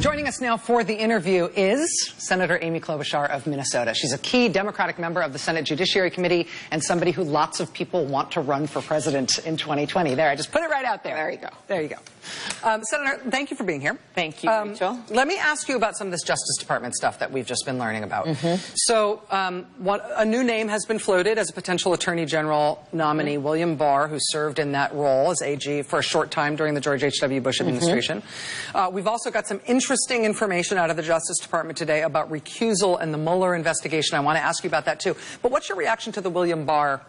Joining us now for the interview is Senator Amy Klobuchar of Minnesota. She's a key Democratic member of the Senate Judiciary Committee and somebody who lots of people want to run for president in 2020. There, I just put it right out there. There you go. There you go. Senator, thank you for being here. Thank you, Rachel. Let me ask you about some of this Justice Department stuff that we've just been learning about. So a new name has been floated as a potential Attorney General nominee, William Barr, who served in that role as AG for a short time during the George H.W. Bush administration. We've also got some interesting information out of the Justice Department today about recusal and the Mueller investigation. I want to ask you about that too. But what's your reaction to the William Barr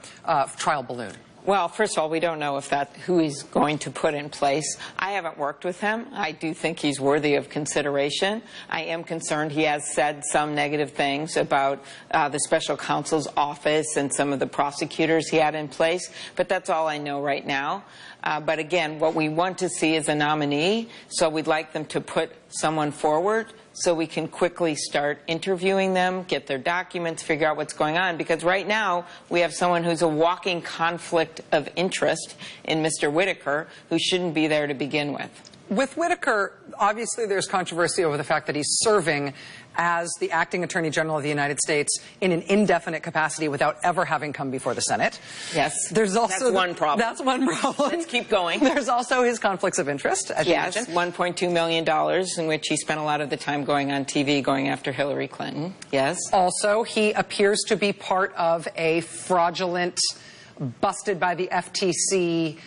trial balloon? Well, first of all, we don't know if who he's going to put in place. I haven't worked with him. I do think he's worthy of consideration. I am concerned he has said some negative things about the special counsel's office and some of the prosecutors he had in place, but that's all I know right now. But again, what we want to see is a nominee, so we'd like them to put someone forward so we can quickly start interviewing them, get their documents, figure out what's going on. Because right now, we have someone who's a walking conflict of interest in Mr. Whitaker, who shouldn't be there to begin with. With Whitaker, obviously there's controversy over the fact that he's serving as the acting Attorney General of the United States in an indefinite capacity without ever having come before the Senate. Yes. There's also that's one problem. That's one problem. Let's keep going. There's also his conflicts of interest, as you mentioned. $1.2 million, in which he spent a lot of the time going on TV, going after Hillary Clinton. Yes. Also, he appears to be part of a fraudulent, busted by the FTC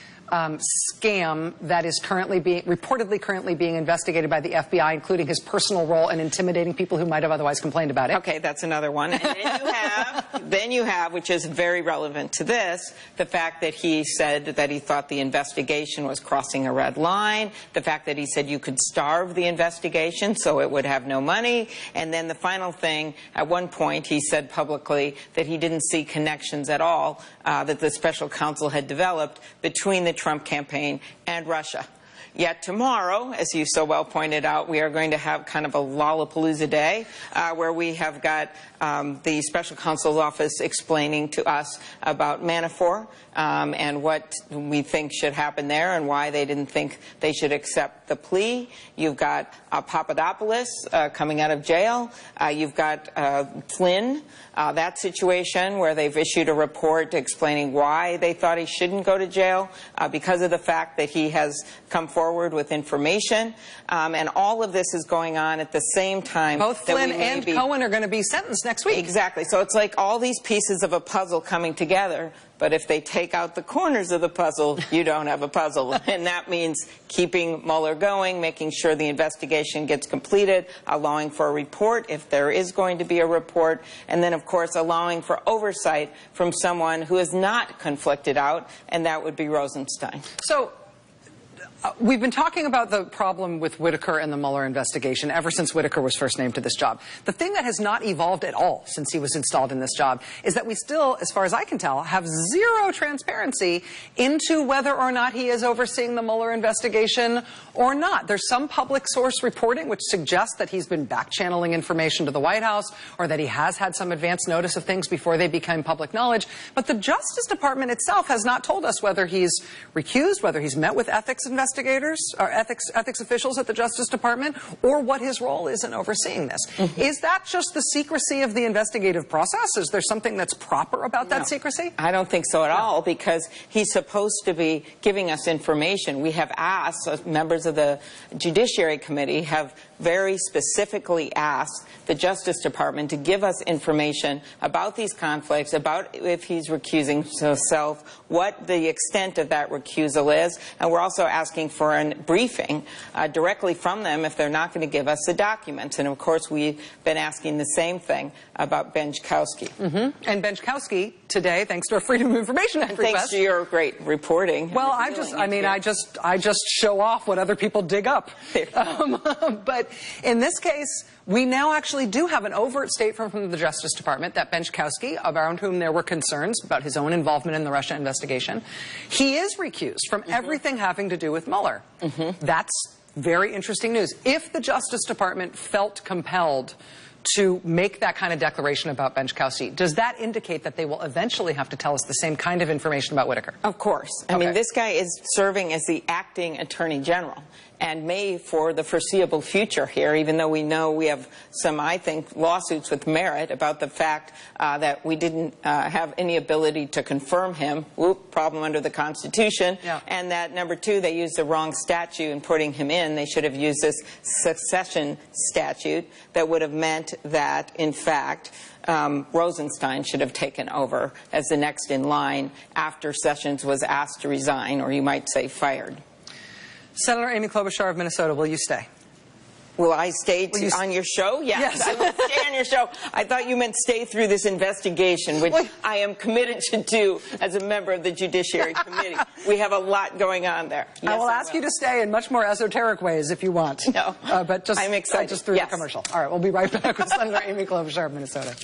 scam that is reportedly currently being investigated by the FBI, including his personal role in intimidating people who might have otherwise complained about it. Okay, that's another one. And then you have, which is very relevant to this, the fact that he said that he thought the investigation was crossing a red line, the fact that he said you could starve the investigation so it would have no money, and then the final thing, at one point he said publicly that he didn't see connections at all that the special counsel had developed between the Trump campaign and Russia. Yet tomorrow, as you so well pointed out, we are going to have kind of a Lollapalooza day where we have got the special counsel's office explaining to us about Manafort and what we think should happen there and why they didn't think they should accept the plea. You've got Papadopoulos coming out of jail. You've got Flynn, that situation where they've issued a report explaining why they thought he shouldn't go to jail because of the fact that he has come forward with information. And all of this is going on at the same time. Both Flynn and Cohen are going to be sentenced next week. Exactly. So it's like all these pieces of a puzzle coming together, but if they take out the corners of the puzzle, you don't have a puzzle. And that means keeping Mueller going, making sure the investigation gets completed, allowing for a report if there is going to be a report, and then, of course, allowing for oversight from someone who is not conflicted out, and that would be Rosenstein. So we've been talking about the problem with Whitaker and the Mueller investigation ever since Whitaker was first named to this job. The thing that has not evolved at all since he was installed in this job is that we still, as far as I can tell, have zero transparency into whether or not he is overseeing the Mueller investigation or not. There's some public source reporting which suggests that he's been back-channeling information to the White House or that he has had some advance notice of things before they became public knowledge. But the Justice Department itself has not told us whether he's recused, whether he's met with ethics investigators or ethics officials at the Justice Department, or what his role is in overseeing this. Is that just the secrecy of the investigative process? Is there something that's proper about that secrecy? I don't think so at all, because he's supposed to be giving us information. We have asked, members of the Judiciary Committee have very specifically asked the Justice Department to give us information about these conflicts, about if he's recusing himself, what the extent of that recusal is, and we're also asking for a briefing directly from them if they're not going to give us the documents. And of course, we've been asking the same thing about Benchkowski. And Benchkowski today, thanks to a Freedom of Information Act request. Thanks to your great reporting. Well, I just show off what other people dig up. But in this case, we now actually do have an overt statement from the Justice Department that Benchkowski, around whom there were concerns about his own involvement in the Russia investigation, he is recused from everything having to do with Mueller. That's very interesting news. If the Justice Department felt compelled to make that kind of declaration about Benchkowski, does that indicate that they will eventually have to tell us the same kind of information about Whitaker? Of course. I mean, this guy is serving as the acting attorney general and may for the foreseeable future here, even though we know we have some, I think, lawsuits with merit about the fact that we didn't have any ability to confirm him, problem under the Constitution, and that, number two, they used the wrong statute in putting him in. They should have used this succession statute that would have meant that, in fact, Rosenstein should have taken over as the next in line after Sessions was asked to resign, or you might say fired. Senator Amy Klobuchar of Minnesota, will you stay? Will I stay on your show? Yes, I will stay on your show. I thought you meant stay through this investigation, which I am committed to do as a member of the Judiciary Committee. We have a lot going on there. Yes, I will ask you to stay in much more esoteric ways if you want. No, but just, I'm excited. Just through the commercial. All right, we'll be right back with Senator Amy Klobuchar of Minnesota.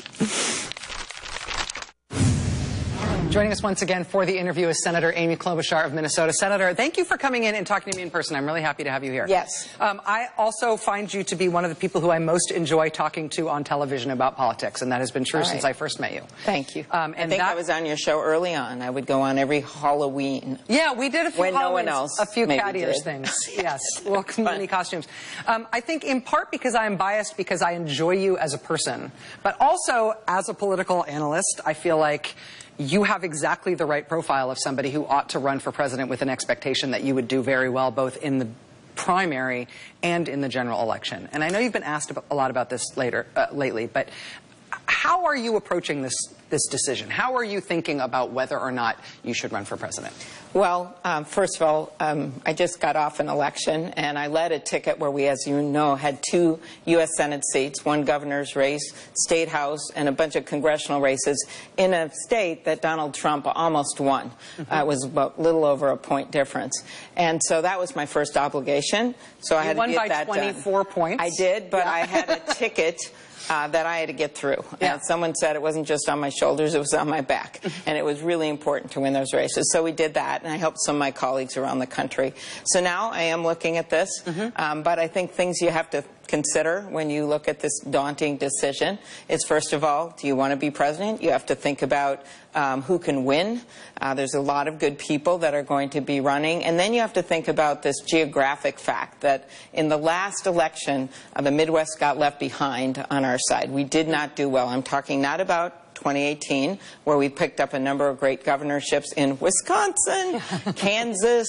Joining us once again for the interview is Senator Amy Klobuchar of Minnesota. Senator, thank you for coming in and talking to me in person. I'm really happy to have you here. Yes. I also find you to be one of the people who I most enjoy talking to on television about politics, and that has been true since I first met you. Thank you. I think I was on your show early on. I would go on every Halloween. Yeah, we did a few when no one else a few cat ears things. Yes, well, many costumes. I think in part because I am biased because I enjoy you as a person, but also as a political analyst, I feel like you have exactly the right profile of somebody who ought to run for president with an expectation that you would do very well both in the primary and in the general election. And I know you've been asked a lot about this lately, but how are you approaching this decision? How are you thinking about whether or not you should run for president? Well, first of all, I just got off an election, and I led a ticket where we, as you know, had 2 U.S. Senate seats, 1 governor's race, state house, and a bunch of congressional races in a state that Donald Trump almost won. It was about a little over a point difference. And so that was my first obligation. So I had to get that done. You won by 24 points. I did, but I had a ticket that I had to get through. And someone said it wasn't just on my shoulders, it was on my back. And it was really important to win those races. So we did that, and I helped some of my colleagues around the country. So now I am looking at this, but I think things you have to consider when you look at this daunting decision is, first of all, do you want to be president? You have to think about who can win. There's a lot of good people that are going to be running. And then you have to think about this geographic fact that in the last election, the Midwest got left behind on our side. We did not do well. I'm talking not about 2018, where we picked up a number of great governorships in Wisconsin, Kansas,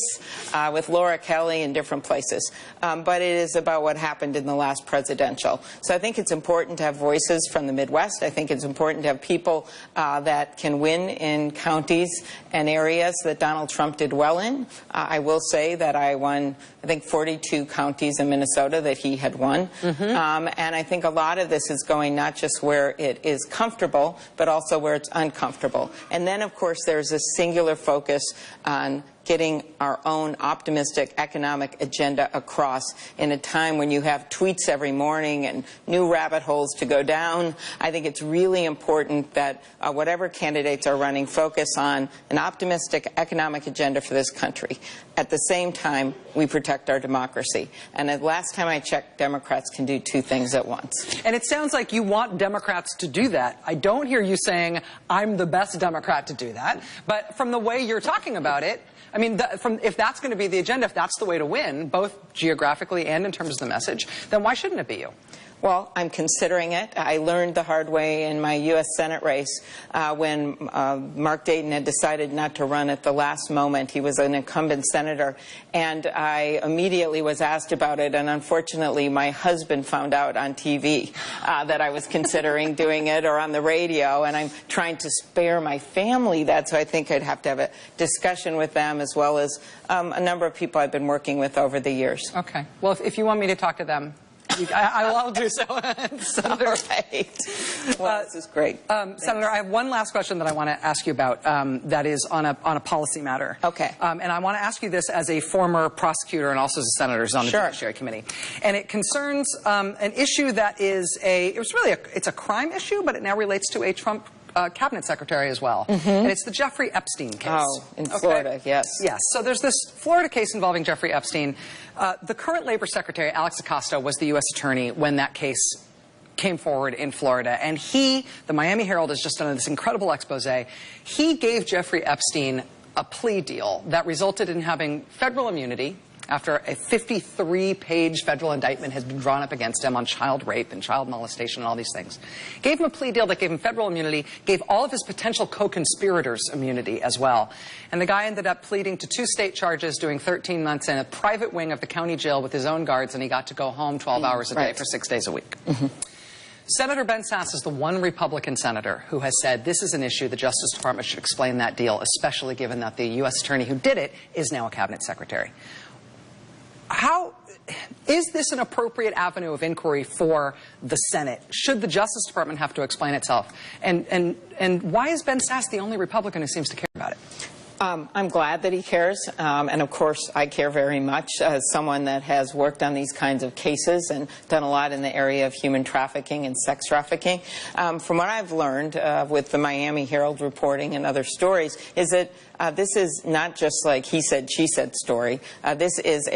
with Laura Kelly and different places. But it is about what happened in the last presidential. So I think it's important to have voices from the Midwest. I think it's important to have people that can win in counties and areas that Donald Trump did well in. I will say that I won, I think, 42 counties in Minnesota that he had won. And I think a lot of this is going not just where it is comfortable, but also where it's uncomfortable. And then, of course, there's a singular focus on getting our own optimistic economic agenda across in a time when you have tweets every morning and new rabbit holes to go down. I think it's really important that whatever candidates are running focus on an optimistic economic agenda for this country. At the same time, we protect our democracy. And the last time I checked, Democrats can do 2 things at once. And it sounds like you want Democrats to do that. I don't hear you saying, I'm the best Democrat to do that. But from the way you're talking about it, I mean, if that's going to be the agenda, if that's the way to win, both geographically and in terms of the message, then why shouldn't it be you? Well, I'm considering it. I learned the hard way in my U.S. Senate race when Mark Dayton had decided not to run at the last moment. He was an incumbent senator, and I immediately was asked about it, and unfortunately my husband found out on TV that I was considering doing it, or on the radio, and I'm trying to spare my family that, so I think I'd have to have a discussion with them as well as a number of people I've been working with over the years. Okay. Well, if you want me to talk to them, I will do so. Senator. All right. Well, this is great. Senator, I have one last question that I want to ask you about that is on a policy matter. Okay. And I want to ask you this as a former prosecutor and also as a senator who's on the Judiciary Committee. And it concerns an issue that is it's a crime issue, but it now relates to a Trump cabinet secretary as well. And it's the Jeffrey Epstein case. Oh, in Florida, yes. Yes. So there's this Florida case involving Jeffrey Epstein. The current labor secretary, Alex Acosta, was the U.S. attorney when that case came forward in Florida. And the Miami Herald has just done this incredible expose. He gave Jeffrey Epstein a plea deal that resulted in having federal immunity after a 53-page federal indictment has been drawn up against him on child rape and child molestation and all these things. Gave him a plea deal that gave him federal immunity, gave all of his potential co-conspirators immunity as well. And the guy ended up pleading to 2 state charges, doing 13 months in a private wing of the county jail with his own guards, and he got to go home 12 hours a day for 6 days a week. Senator Ben Sasse is the one Republican senator who has said this is an issue the Justice Department should explain that deal, especially given that the U.S. attorney who did it is now a cabinet secretary. How is this an appropriate avenue of inquiry for the Senate? Should the Justice Department have to explain itself? And why is Ben Sasse the only Republican who seems to care about it? I'm glad that he cares, and of course I care very much as someone that has worked on these kinds of cases and done a lot in the area of human trafficking and sex trafficking. From what I've learned with the Miami Herald reporting and other stories is that this is not just like he said, she said story. This is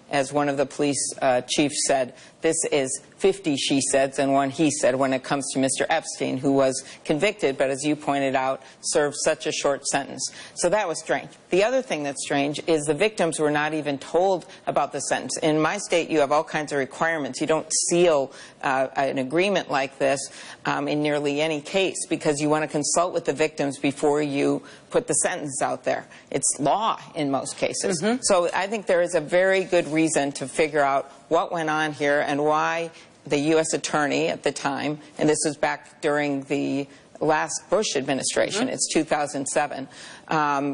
as one of the police chiefs said, this is 50 she saids and 1 he said when it comes to Mr. Epstein, who was convicted, but as you pointed out, served such a short sentence. So that was strange. The other thing that's strange is the victims were not even told about the sentence. In my state, you have all kinds of requirements. You don't seal an agreement like this in nearly any case because you want to consult with the victims before you put the sentence out there. It's law in most cases. So I think there is a very good reason to figure out what went on here and why the U.S. attorney at the time, and this was back during the last Bush administration, it's 2007,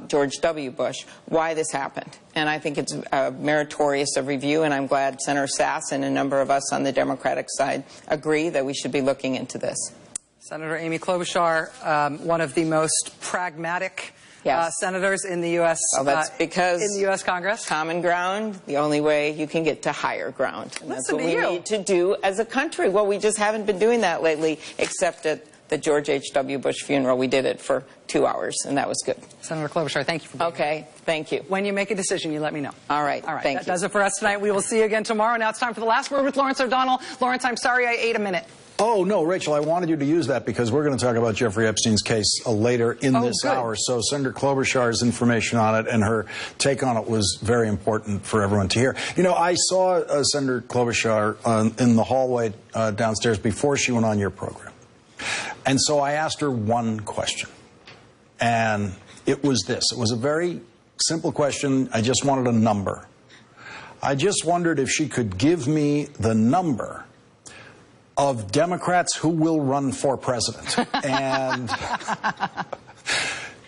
George W. Bush, why this happened. And I think it's meritorious of review, and I'm glad Senator Sasse and a number of us on the Democratic side agree that we should be looking into this. Senator Amy Klobuchar, one of the most pragmatic senators in the U.S. Well, that's because in the U.S. Congress. Common ground, the only way you can get to higher ground. And that's what we need to do as a country. Well, we just haven't been doing that lately, except at the George H.W. Bush funeral. We did it for 2 hours, and that was good. Senator Klobuchar, thank you for being here. Okay, thank you. When you make a decision, you let me know. All right, thank you. That does it for us tonight. We will see you again tomorrow. Now it's time for the last word with Lawrence O'Donnell. Lawrence, I'm sorry I ate a minute. Oh, no, Rachel, I wanted you to use that because we're going to talk about Jeffrey Epstein's case later in this hour. So Senator Klobuchar's information on it and her take on it was very important for everyone to hear. You know, I saw Senator Klobuchar in the hallway downstairs before she went on your program. And so I asked her one question. And it was this. It was a very simple question. I just wanted a number. I just wondered if she could give me the number of Democrats who will run for president. And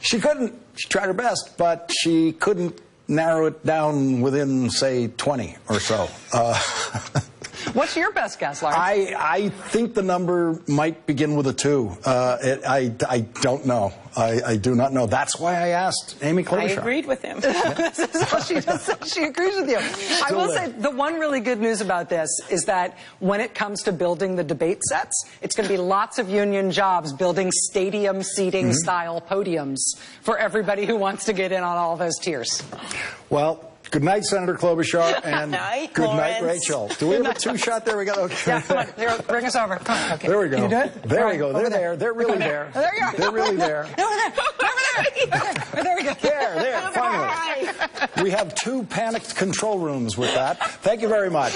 she couldn't. She tried her best, but she couldn't narrow it down within, say, 20 or so. What's your best guess, Lawrence? I think the number might begin with a 2. I don't know. I do not know. That's why I asked Amy Klobuchar. I agreed with him. She just said she agrees with you. I will say the one really good news about this is that when it comes to building the debate sets, it's going to be lots of union jobs building stadium seating style podiums for everybody who wants to get in on all those tiers. Well, good night, Senator Klobuchar, and good night, Rachel. Do we have a 2-shot there? We got okay. Yeah, come on, here, bring us over. Come on, okay. There we go. Can you do it? There we go. They're there. They're really there. There you are. They're really there. Over there. There we go. There. Finally. We have 2 panicked control rooms with that. Thank you very much.